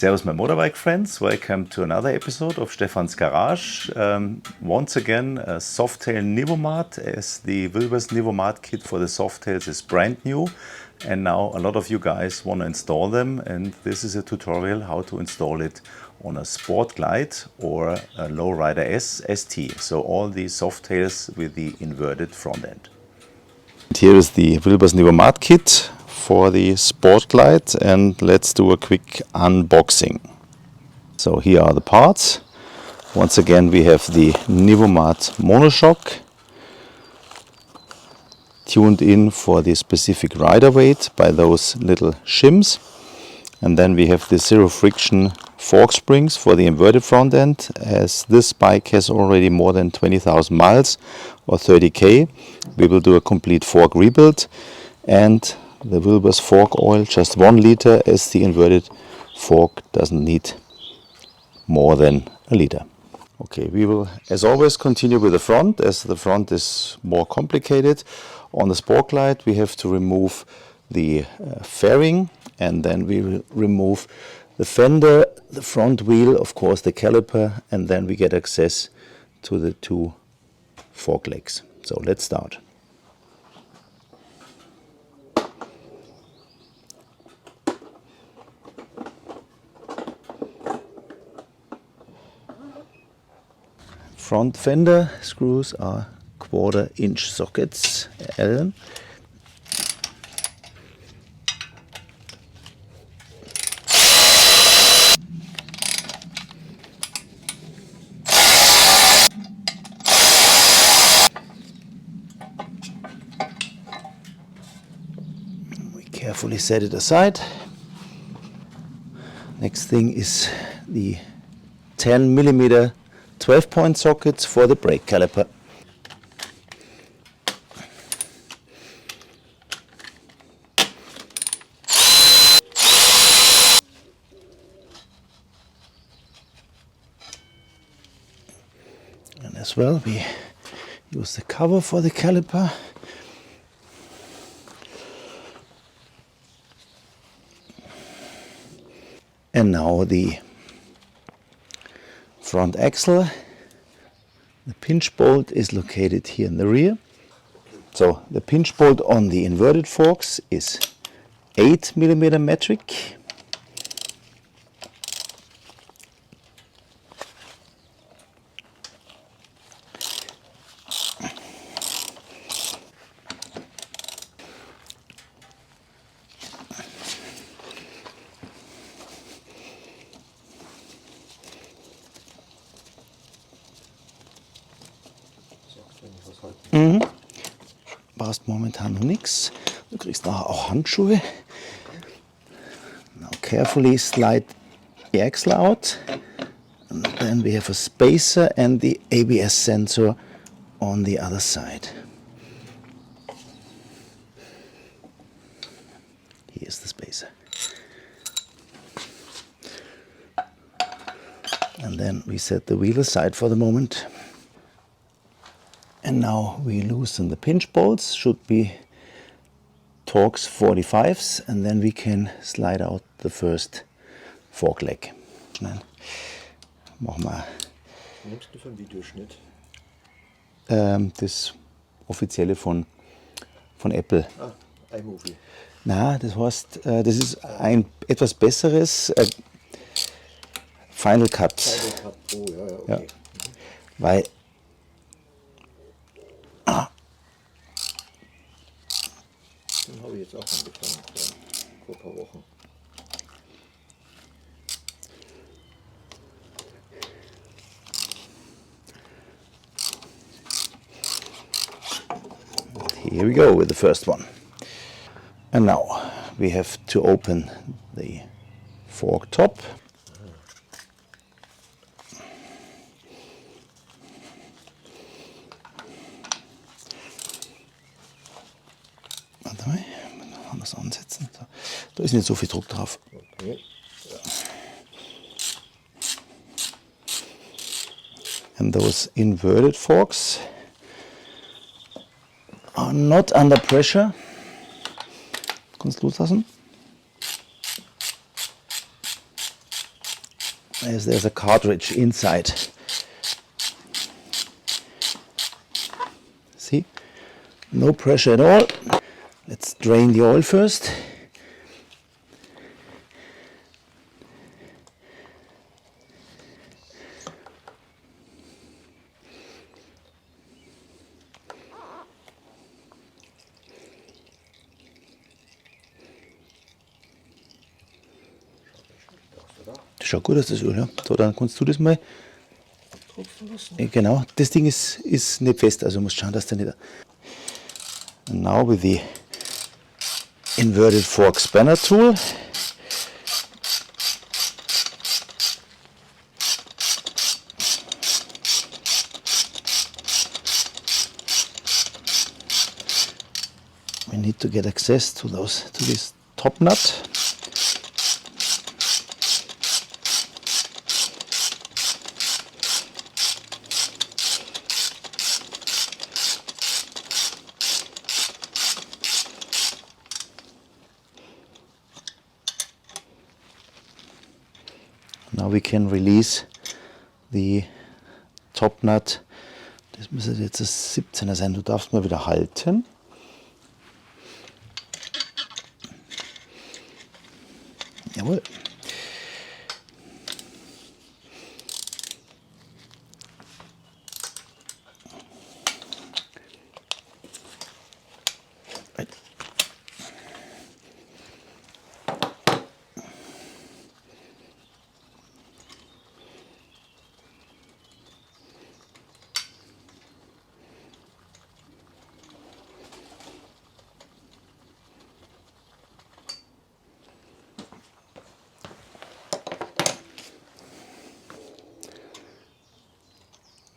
Servus my motorbike friends, welcome to another episode of Stefan's Garage. Once again, a Softail Nivomat, as the Wilbers Nivomat kit for the Softails is brand new. And now a lot of you guys want to install them, and this is a tutorial how to install it on a Sport Glide or a Lowrider S ST. So all these Softails with the inverted front end. Here is the Wilbers Nivomat kit for the Sport Glide, and let's do a quick unboxing. So here are the parts. Once again we have the Nivomat monoshock, tuned in for the specific rider weight by those little shims. And then we have the zero friction fork springs for the inverted front end. As this bike has already more than 20,000 miles or 30k, we will do a complete fork rebuild. And the Wilbers fork oil, just 1 liter, as the inverted fork doesn't need more than a liter. Okay, we will as always continue with the front, as the front is more complicated. On the Sport Glide we have to remove the fairing, and then we will remove the fender, the front wheel, of course the caliper, and then we get access to the 2 fork legs. So let's start. Front fender screws are 1/4 inch sockets, Allen. We carefully set it aside. Next thing is the 10mm 12-point sockets for the brake caliper. And as well we use the cover for the caliper. And now the front axle. The pinch bolt is located here in the rear. So the pinch bolt on the inverted forks is 8mm metric. Brauchst momentan noch nichts. Du kriegst nachher auch Handschuhe. Now carefully slide the axle out. And then we have a spacer and the ABS sensor on the other side. Here's the spacer. And then we set the wheel aside for the moment. And now we loosen the pinch bolts, should be Torx 45s, and then we can slide out the first fork leg. Schnell. Mach mal. Was nimmst du für einen Videoschnitt? Das offizielle von Apple. Ah, iMovie. Na, das heißt, das ist ein etwas besseres Final Cut. Final Cut, oh ja, okay. Ja. Weil den habe ich jetzt auch angefangen vor ein paar Wochen. here we go with the first one. And now we have to open the fork top. Warte mal, anders ansetzen. So. Da ist nicht so viel Druck drauf. Okay. Ja. And those inverted forks are not under pressure. Kannst loslassen. as there's a cartridge inside. See, no pressure at all. Let's drain the oil first. Das schaut gut aus, das Öl. Ja. So, dann kannst du das mal. Genau, das Ding ist nicht fest, also musst schauen, dass der nicht. And now with the inverted fork spanner tool, we need to get access to this top nut. Now we can release the top nut. Das müsste jetzt das 17er sein. Du darfst mal wieder halten. Jawohl.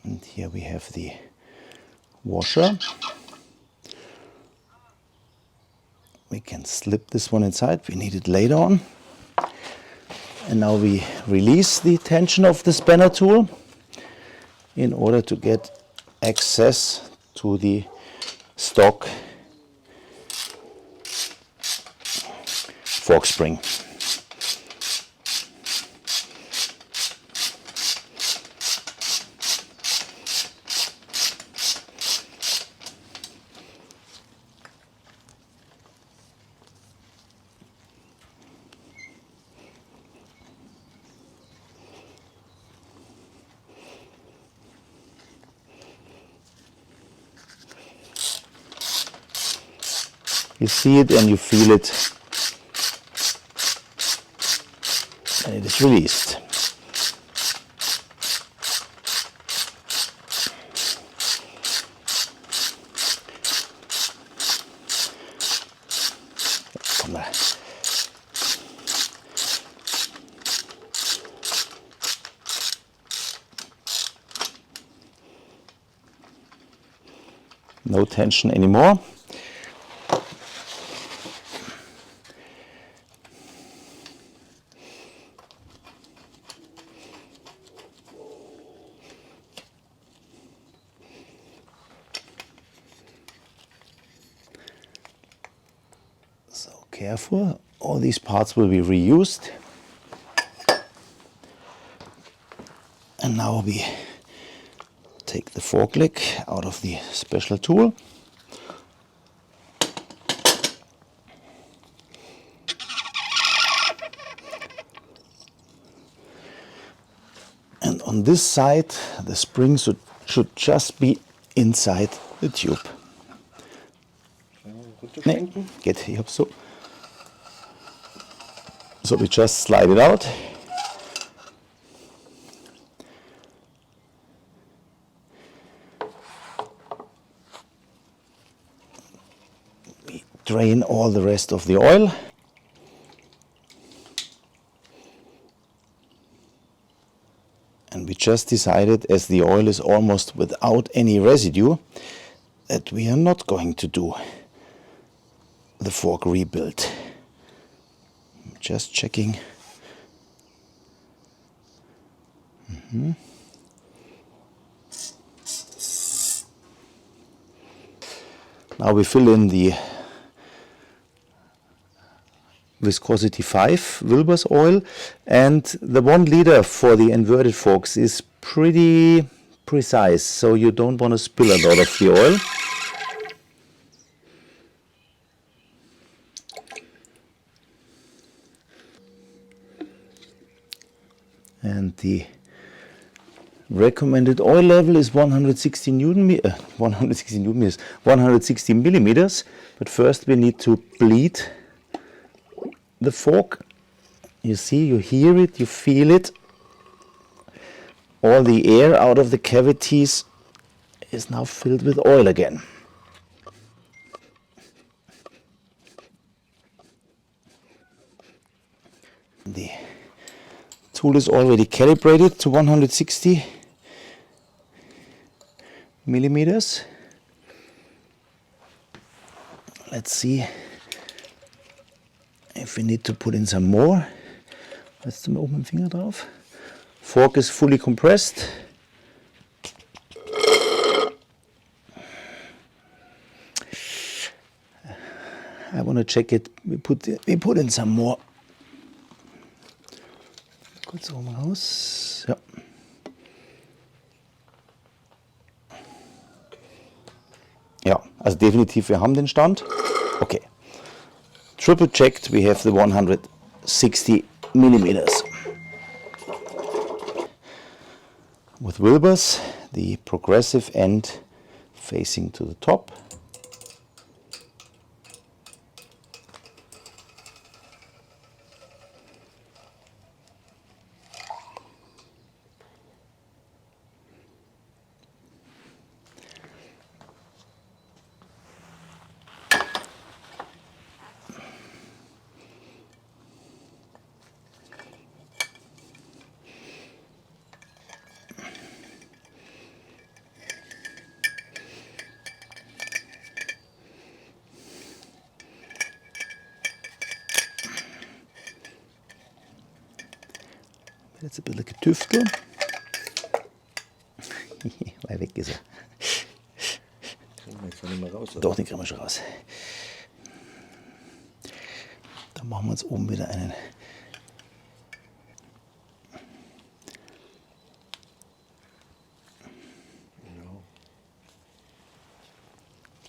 And here we have the washer. We can slip this one inside, we need it later on. And now we release the tension of the spanner tool in order to get access to the stock fork spring. You see it and you feel it, and it is released. Komm mal. No tension anymore. Careful, all these parts will be reused. And now we take the fork leg out of the special tool. And on this side, the spring should just be inside the tube. Nee, geht, ich hab's so. So we just slide it out. We drain all the rest of the oil. And we just decided, as the oil is almost without any residue, that we are not going to do the fork rebuild. Just checking. Now we fill in the viscosity 5 Wilbers oil, and the 1 liter for the inverted forks is pretty precise, so you don't want to spill a lot of the oil. And the recommended oil level is 160 millimeters. But first we need to bleed the fork. You see, you hear it, you feel it. All the air out of the cavities is now filled with oil again. The tool is already calibrated to 160 millimeters. Let's see if we need to put in some more. Let's do open finger drauf. Fork is fully compressed. I want to check it. We put in some more. Kurz oben raus. Ja. Ja, also definitiv, wir haben den Stand. Okay. Triple checked, we have the 160 millimeters. With Wilbers, the progressive end facing to the top. Jetzt ein bisschen getüfteln. Weil weg ist er. Kriegen wir jetzt nicht mehr raus, oder? Doch, den kriegen wir schon raus. Dann machen wir uns oben wieder einen. Ja.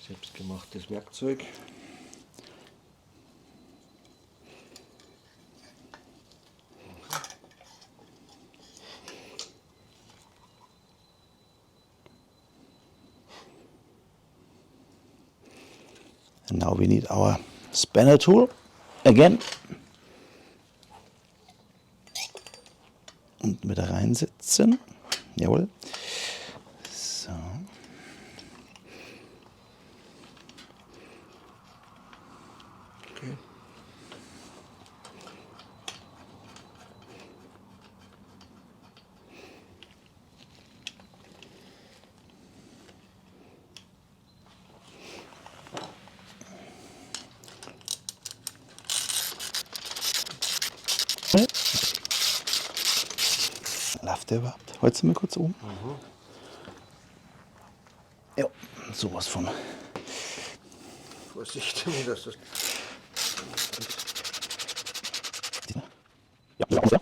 Selbstgemachtes Werkzeug. And now we need our spanner tool again. Und wieder reinsetzen. Jawohl. So. Okay. Läuft der überhaupt? Holst du mal kurz um? Ja, sowas von. Vorsicht, dass das. Ja, ja.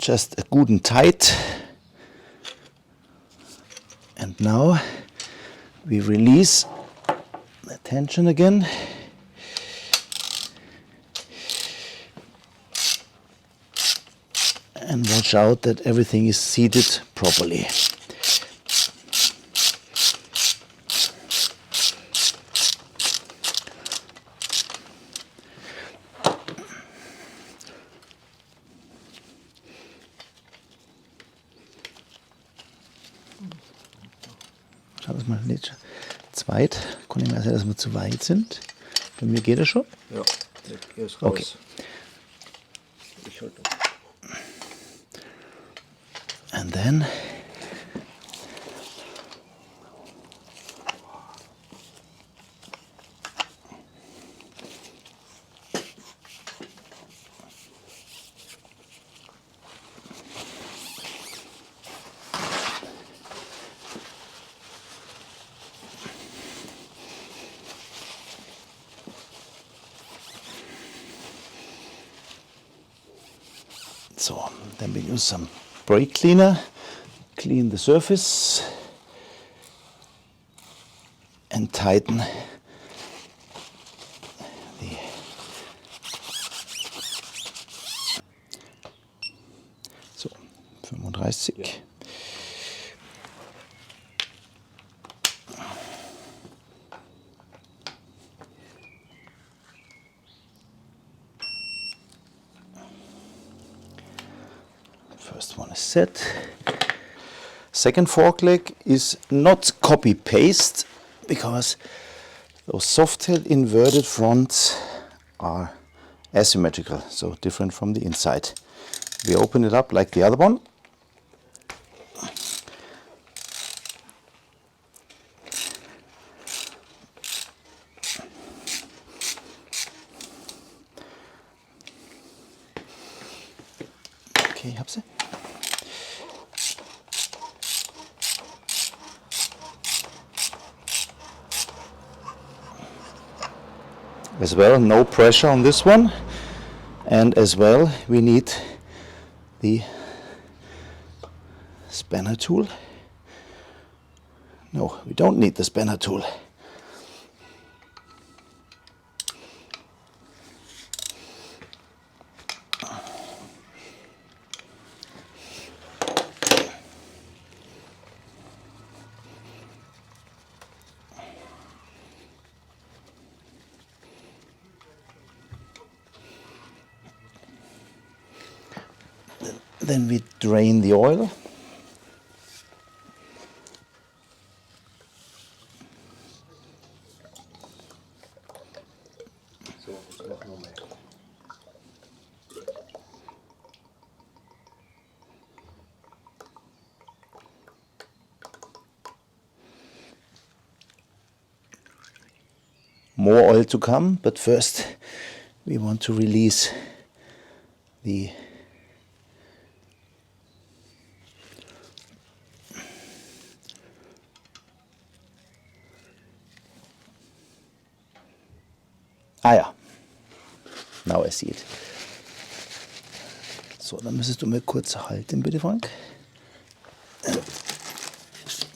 Just a good and tight, and now we release the tension again. And watch out that everything is seated properly. Schau das mal nicht zweit. Kann ich mal sagen, dass wir zu weit sind. Bei mir geht das schon. Ja, hier ist raus. Okay. Ich halte. And then so, then we use some brake cleaner, clean the surface and tighten the so 35. Ja. First one is set. Second fork leg is not copy paste because those Softail inverted fronts are asymmetrical, so different from the inside. We open it up like the other one. Okay, ich hab sie. As well, no pressure on this one, and as well we need the spanner tool. No, we don't need the spanner tool. Then we drain the oil. So, das auch noch mehr. More oil to come, but first we want to release the ja, now I see it. So, dann müsstest du mir kurz halten, bitte, Frank.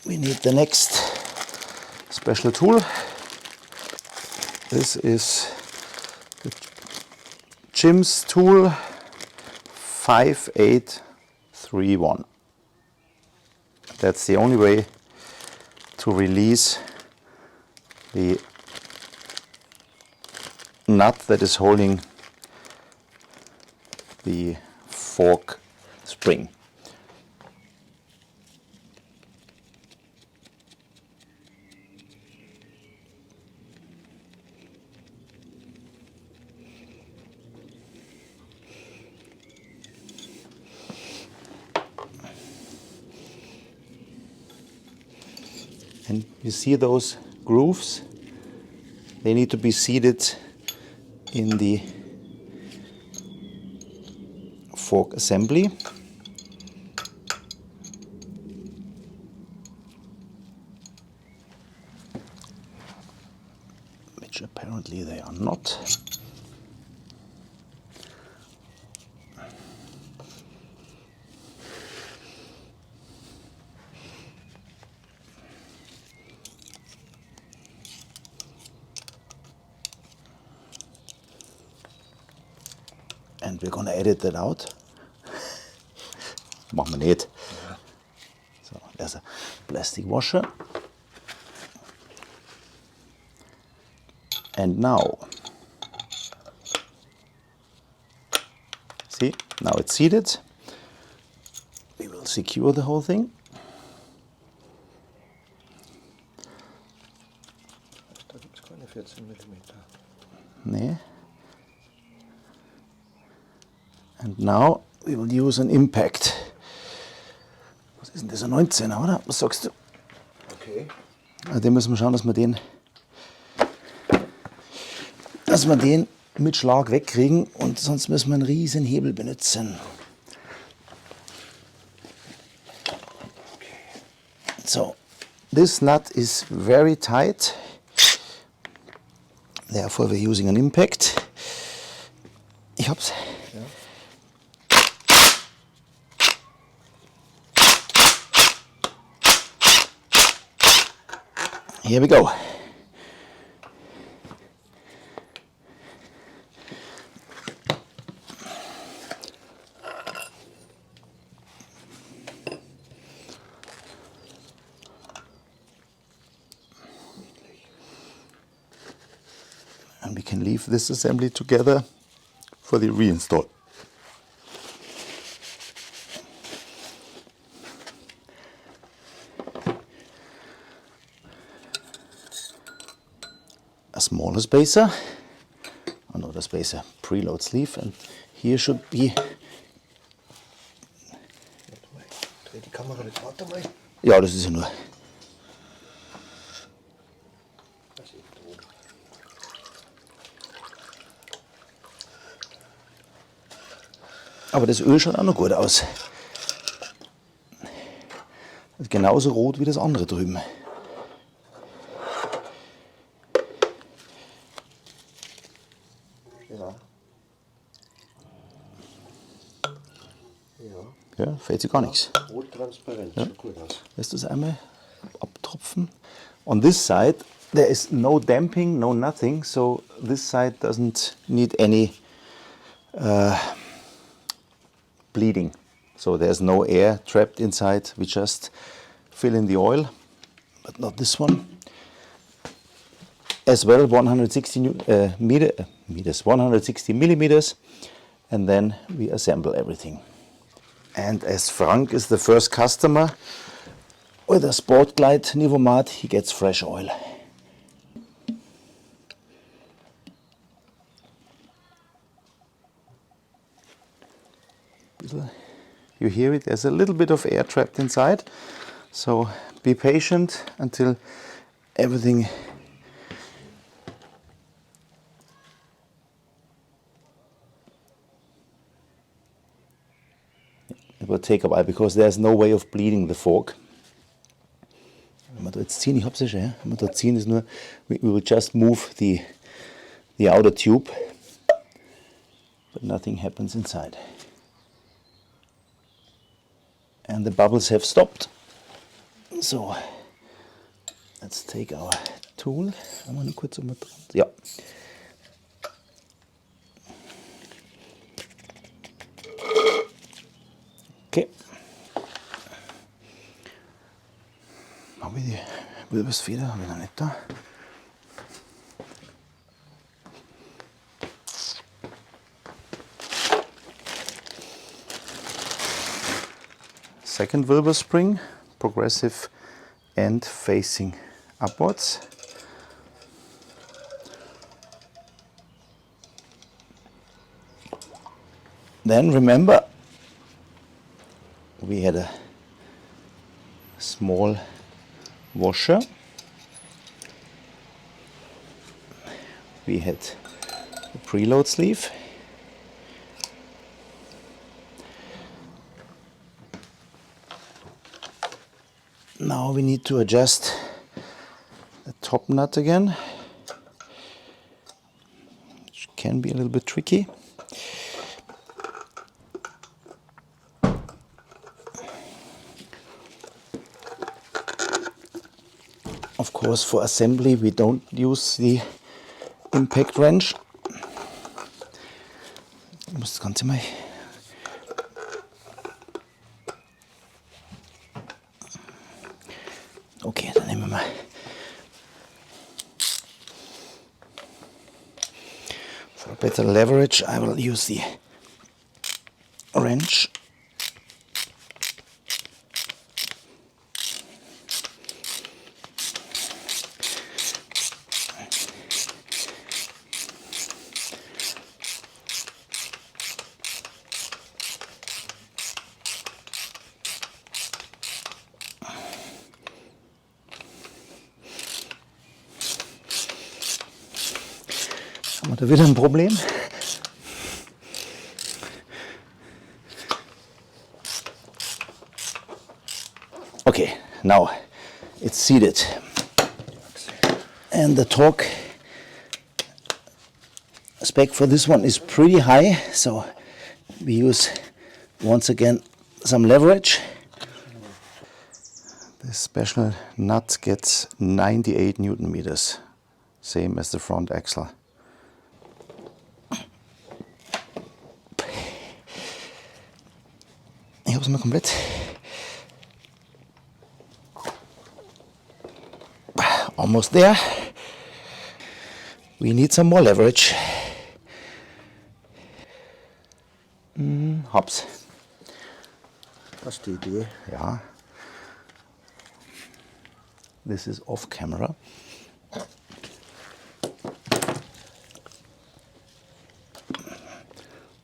We need the next special tool. This is the Jim's tool 5831. That's the only way to release the nut that is holding the fork spring. And you see those grooves? They need to be seated in the fork assembly. Which apparently they are not. and we're gonna edit that out. Machen wir nicht. So, there's a plastic washer. And now, see, now it's seated. We will secure the whole thing. Da gibt es keine 14 mm. Nee. And now we will use an Impact. Was ist denn das, ein 19er, oder? Was sagst du? Okay. Also den müssen wir schauen, dass wir den mit Schlag wegkriegen, und sonst müssen wir einen riesen Hebel benutzen. So, this nut is very tight, therefore we're using an Impact. Ich hab's. Ja. Here we go. And we can leave this assembly together for the reinstall. A smaller spacer, another spacer, preload sleeve, and here should be. Dreh die Kamera nicht, warte mal. Ja, das ist ja nur. Das ist tot. Aber das Öl schaut auch noch gut aus. Genauso rot wie das andere drüben. Ja. Ja, fällt sich gar nichts. Rot transparent, sieht gut aus. Lässt das einmal abtropfen. On this side there is no damping, no nothing, so this side doesn't need any bleeding. So there's no air trapped inside. We just fill in the oil, but not this one. As well, 160 millimeters, and then we assemble everything. And as Frank is the first customer with a Sportglide Nivomat, he gets fresh oil. You hear it, there's a little bit of air trapped inside, so be patient until everything it will take a while because there's no way of bleeding the fork. Wenn wir da jetzt ziehen, ich hab's ja schon, ja? Wenn wir da ziehen, ist nur, we will just move the outer tube, but nothing happens inside. And the bubbles have stopped. So, let's take our tool. Haben wir noch kurz dran? Ja. Okay. Habe ich die Wilbers-Feder? Habe ich noch nicht da? Second Wilbers spring, progressive end facing upwards. Then remember, we had a small washer. We had a preload sleeve. Now we need to adjust the top nut again, which can be a little bit tricky. Of course, for assembly we don't use the impact wrench. Ich muss das Ganze mal... Okay, dann nehmen wir mal... For better leverage, I will use the wrench. Haben wir da wieder ein Problem? Okay, now it's seated. And the torque spec for this one is pretty high, so we use once again some leverage. This special nut gets 98 Newton meters, same as the front axle. Ich hab's mal komplett. Almost there. We need some more leverage. Hab's. Das ist die Idee. Ja. This is off camera.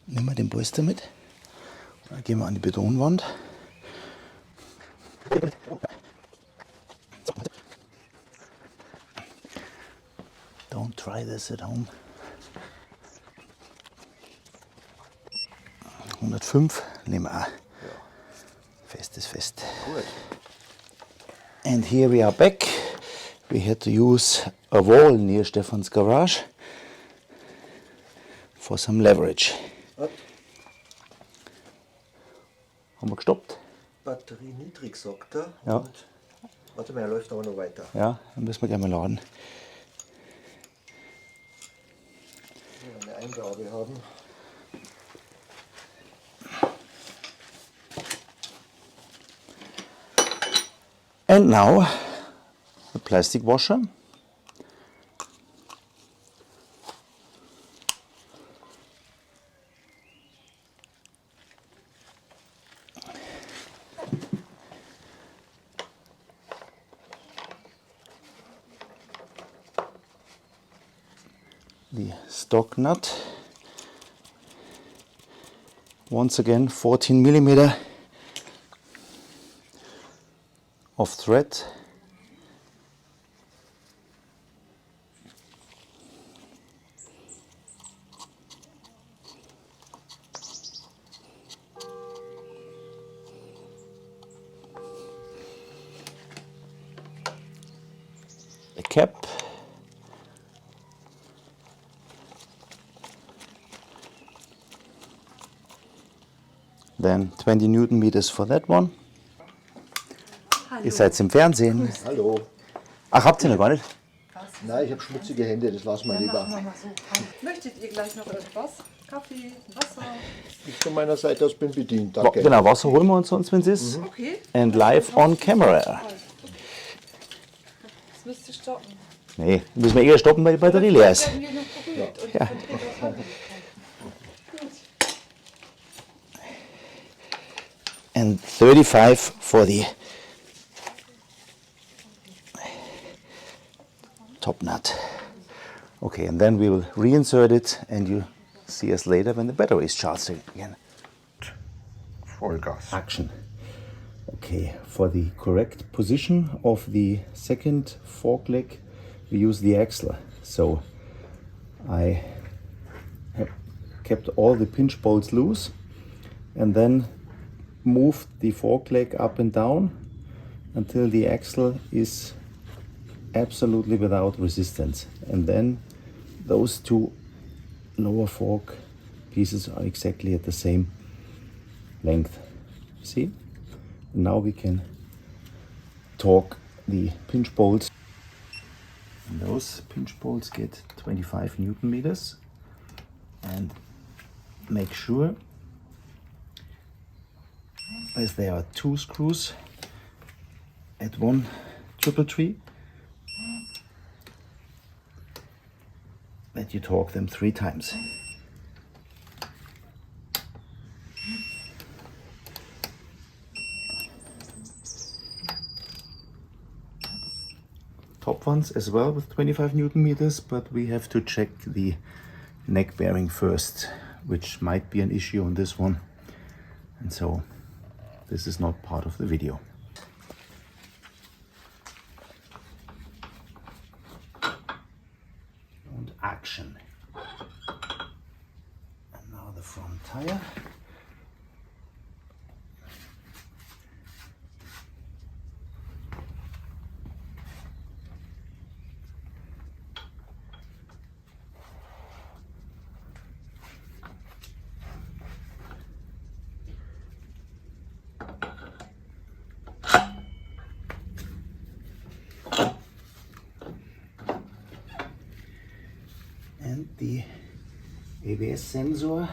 Nimm mal den Bolster mit. Dann gehen wir an die Betonwand. Don't try this at home. 105 nehmen wir auch. Fest ist fest. Gut. And here we are back. We had to use a wall near Stefan's garage for some leverage. Haben wir gestoppt? Batterie niedrig, sagt er. Ja. Und, warte mal, er läuft aber noch weiter. Ja, dann müssen wir gleich mal laden. Wenn wir eine Eingabe haben. And now the plastic washer. The stock nut. Once again 14 millimeter of thread. A cap. Then 20 Newton meters for that one. Hallo. Ihr seid im Fernsehen. Hallo. Ach, habt ihr noch gar nicht? Nein, ich habe schmutzige Hände, das war's mal Dann lieber. machen wir mal so. Möchtet ihr gleich noch etwas? Kaffee, Wasser? Ich von meiner Seite aus bin bedient, danke. Genau, Wasser holen wir uns sonst, wenn es ist. Okay. And live on camera. Das müsste stoppen. Nee, müssen wir eher stoppen, weil die Batterie leer ist. Werden wir noch berührt und Ja. von Peter Pan. Gut. And 35 for the top nut. Okay, and then we will reinsert it and you see us later when the battery is charged again. Vollgas. Action. Okay, for the correct position of the second fork leg, we use the axle. So I have kept all the pinch bolts loose and then moved the fork leg up and down until the axle is absolutely without resistance. And then those two lower fork pieces are exactly at the same length. See? Now we can torque the pinch bolts. And those pinch bolts get 25 Newton meters and make sure, as there are 2 screws at one triple tree, that you torque them 3 times. Top ones as well with 25 Newton meters, but we have to check the neck bearing first, which might be an issue on this one, and so this is not part of the video. And action. And now the front tire. And the ABS sensor.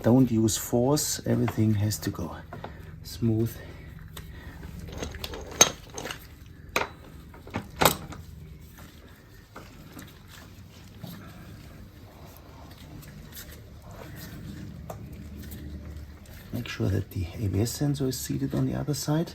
Don't use force, everything has to go smooth. Make sure that the ABS sensor is seated on the other side.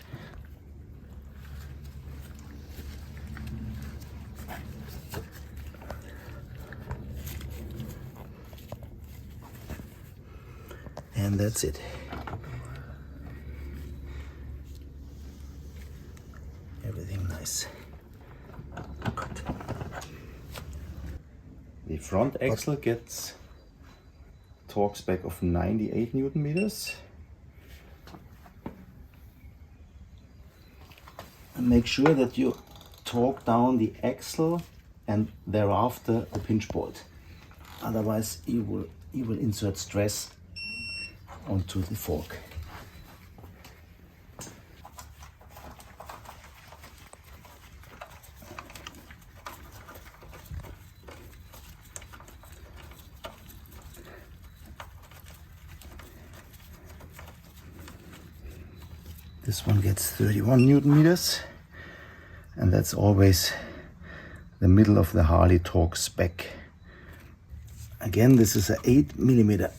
And that's it. Everything nice. Good. The front axle gets torque spec of 98 Newton meters. And make sure that you torque down the axle and thereafter the pinch bolt. Otherwise you will insert stress onto the fork. This one gets 31 Newton meters, and that's always the middle of the Harley torque spec. Again, this is an 8 millimeter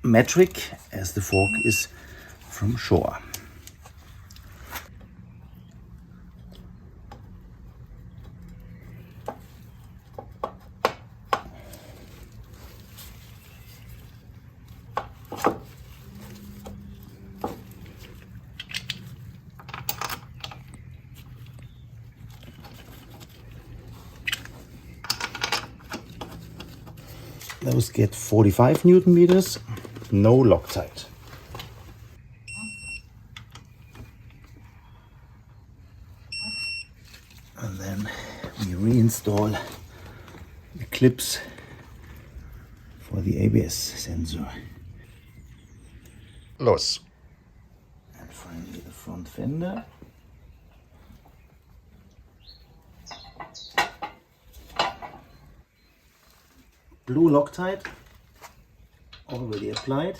metric, as the fork is from shore. Those get 45 Newton meters, no Loctite. And then we reinstall the clips for the ABS sensor. Los. And finally the front fender. Blue Loctite already applied.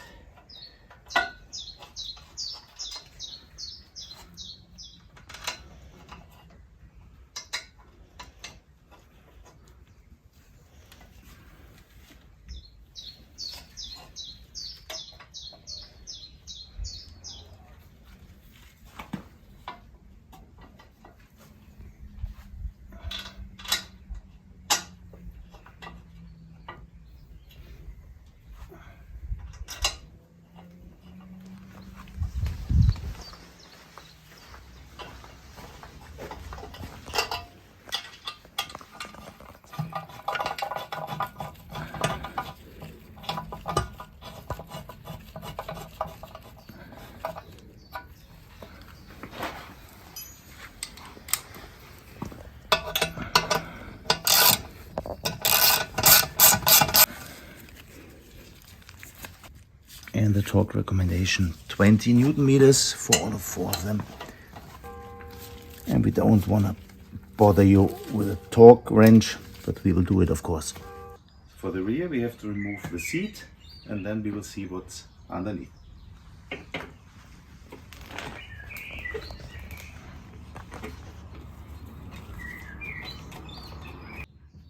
And the torque recommendation 20 Newton meters for all 4 of them. and we don't want to bother you with a torque wrench, but we will do it, of course. For the rear we have to remove the seat, and then we will see what's underneath.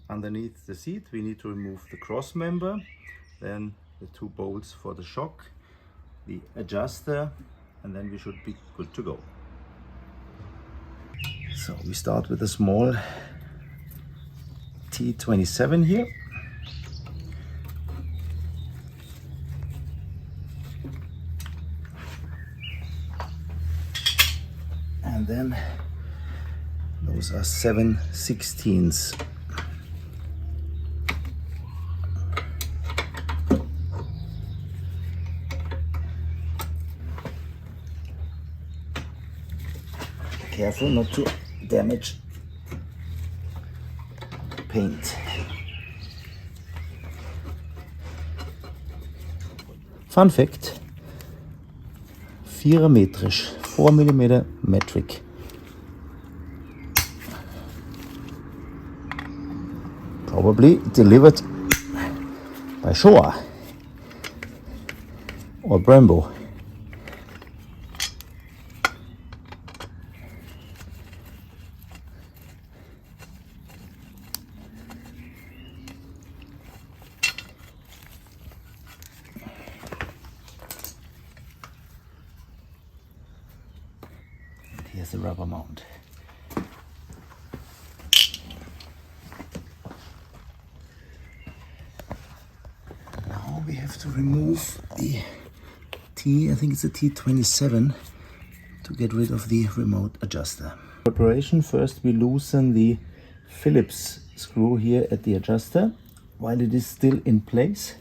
Underneath the seat we need to remove the cross member, then the 2 bolts for the shock, the adjuster, and then we should be good to go. So we start with a small T27 here. And then those are 7/16. Careful not to damage paint. Fun fact: 4 metrisch, 4 mm metric. Probably delivered by Showa or Brembo. Here's the rubber mount. Now we have to remove the I think it's a T27, to get rid of the remote adjuster. Preparation: first we loosen the Phillips screw here at the adjuster while it is still in place.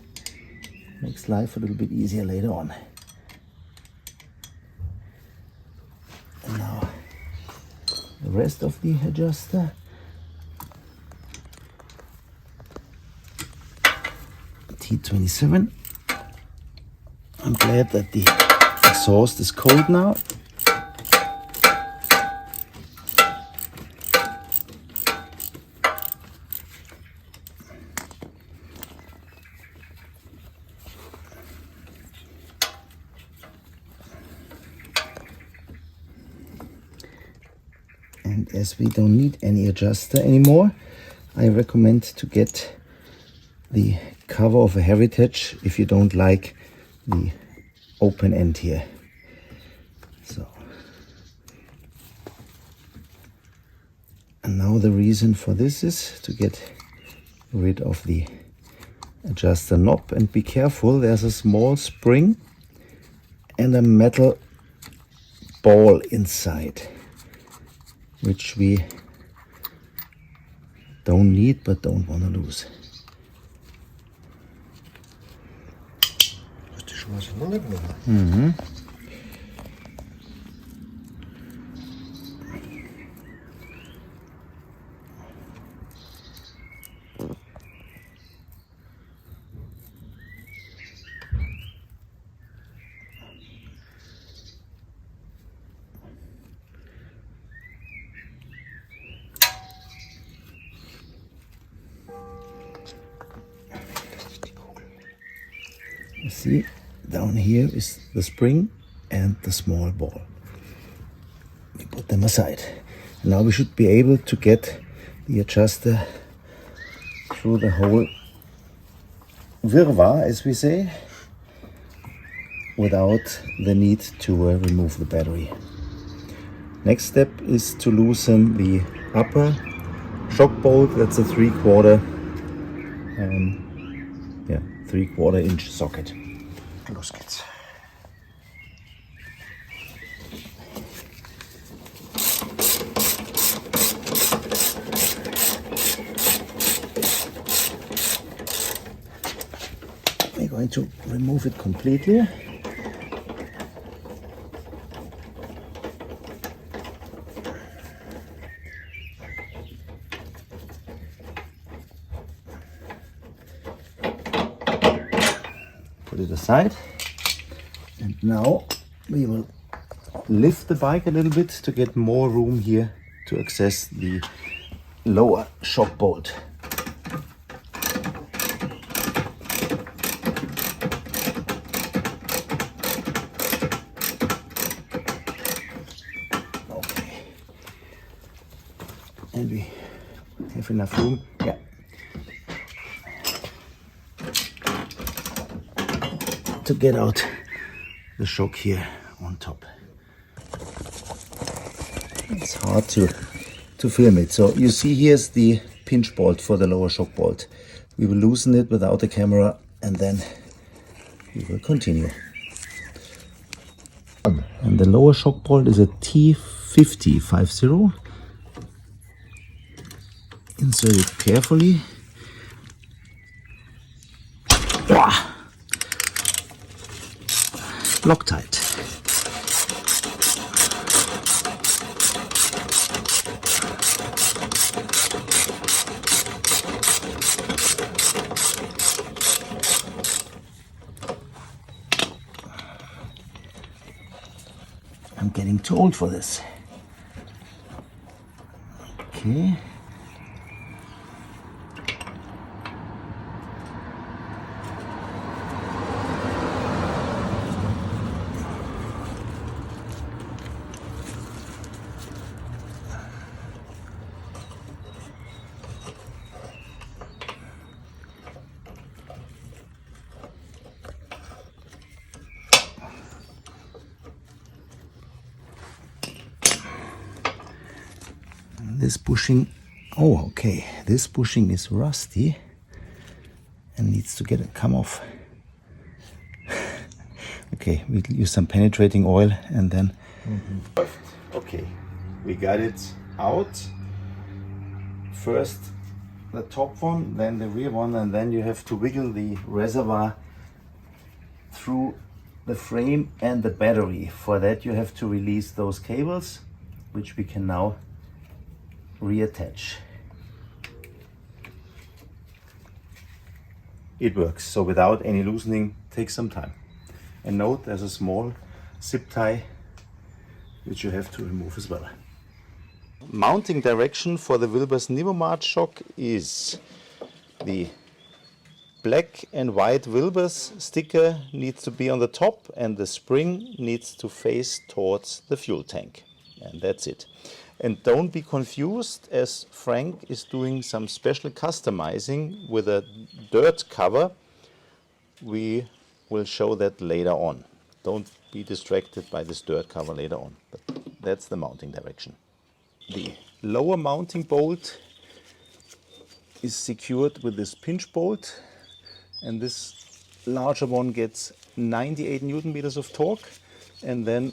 Makes life a little bit easier later on. And now the rest of the adjuster. T27. I'm glad that the exhaust is cold now. And as we don't need any adjuster anymore, I recommend to get the cover of a Heritage if you don't like the open end here. So, and now the reason for this is to get rid of the adjuster knob, and be careful, there's a small spring and a metal ball inside, which we don't need but don't want to lose. Mm-hmm. You see, down here is the spring and the small ball. We put them aside. Now we should be able to get the adjuster through the whole wirrwarr, as we say, without the need to remove the battery. Next step is to loosen the upper shock bolt. That's a 3/4 inch socket. Los geht's. We're going to remove it completely. Put it aside, and now we will lift the bike a little bit to get more room here to access the lower shock bolt. Okay. And we have enough room. Yeah. To get out the shock here on top. It's hard to film it. So you see here's the pinch bolt for the lower shock bolt. We will loosen it without the camera and then we will continue. And the lower shock bolt is a T50. Insert it carefully. Loctite. I'm getting too old for this. Okay. This bushing, oh okay, this bushing is rusty and needs to come off. Okay, we'll use some penetrating oil and then. Okay, we got it out. First the top one, then the rear one, and then you have to wiggle the reservoir through the frame and the battery. For that you have to release those cables, which we can now reattach. It works, so without any loosening, takes some time. And note there's a small zip tie which you have to remove as well. Mounting direction for the Wilbers Nivomat shock is the black and white Wilbers sticker needs to be on the top and the spring needs to face towards the fuel tank. And that's it. And don't be confused, as Frank is doing some special customizing with a dirt cover. We will show that later on. Don't be distracted by this dirt cover later on. But that's the mounting direction. The lower mounting bolt is secured with this pinch bolt, and this larger one gets 98 Newton meters of torque, and then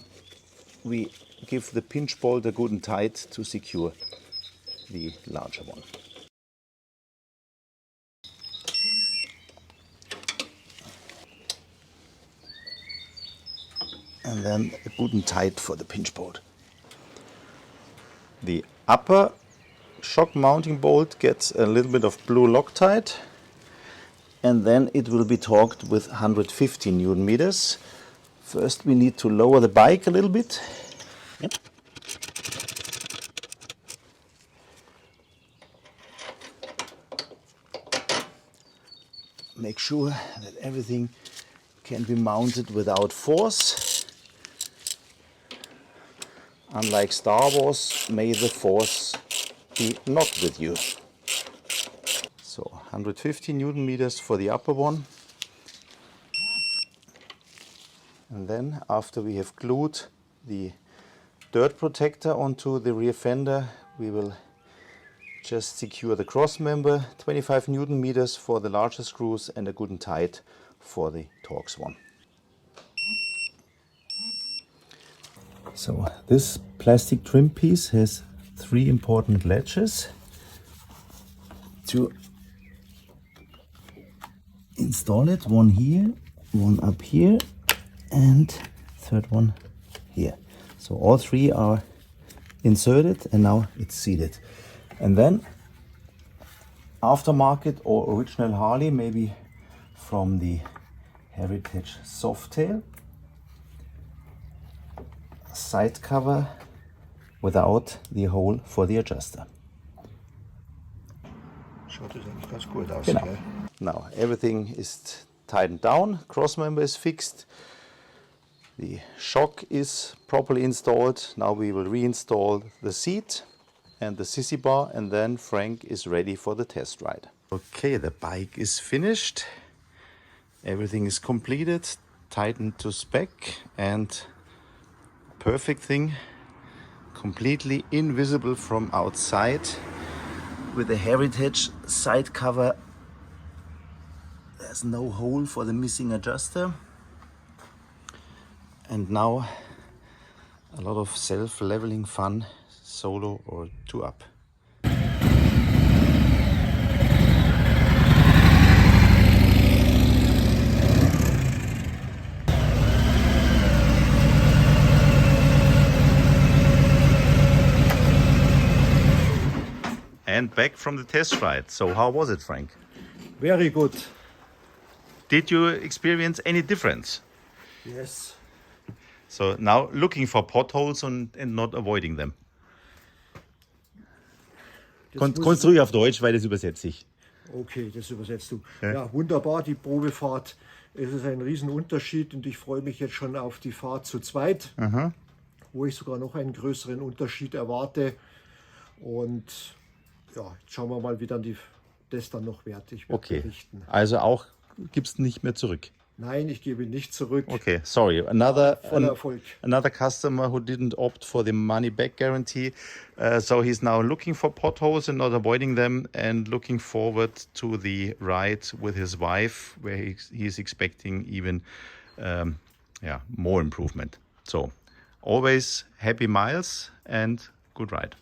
we give the pinch bolt a good and tight to secure the larger one. And then a good and tight for the pinch bolt. The upper shock mounting bolt gets a little bit of blue Loctite, and then it will be torqued with 150 Newton meters. First we need to lower the bike a little bit. Yep. Make sure that everything can be mounted without force. Unlike Star Wars, may the force be not with you. So 150 Newton meters for the upper one. And then after we have glued the dirt protector onto the rear fender, we will just secure the cross member, 25 Newton meters for the larger screws and a good and tight for the Torx one. So this plastic trim piece has 3 important latches to install it. One here, one up here, and third one here. So all 3 are inserted and now it's seated. And then aftermarket or original Harley, maybe from the Heritage Softail, side cover without the hole for the adjuster. Schaut das eigentlich ganz gut aus, Genau. gell? Now everything is tightened down, cross member is fixed, the shock is properly installed. Now we will reinstall the seat and the sissy bar, and then Frank is ready for the test ride. Okay, the bike is finished. Everything is completed, tightened to spec, and perfect thing, completely invisible from outside with a heritage side cover. There's no hole for the missing adjuster. And now a lot of self-leveling fun, solo or two up. And back from the test ride. So how was it, Frank? Very good. Did you experience any difference? Yes. So now looking for potholes and not avoiding them. Kannst ruhig auf Deutsch, weil das übersetze ich. Okay, das übersetzt du. Ja, wunderbar, die Probefahrt. Es ist ein Riesenunterschied und ich freue mich jetzt schon auf die Fahrt zu zweit, wo ich sogar noch einen größeren Unterschied erwarte. Und ja, jetzt schauen wir mal, wie dann das dann noch wird. Ich werde berichten. Also auch gibst nicht mehr zurück. Nein, ich gebe nicht zurück. Okay, sorry. Another customer who didn't opt for the money back guarantee. So he's now looking for potholes and not avoiding them, and looking forward to the ride with his wife, where he's expecting even more improvement. So always happy miles and good ride.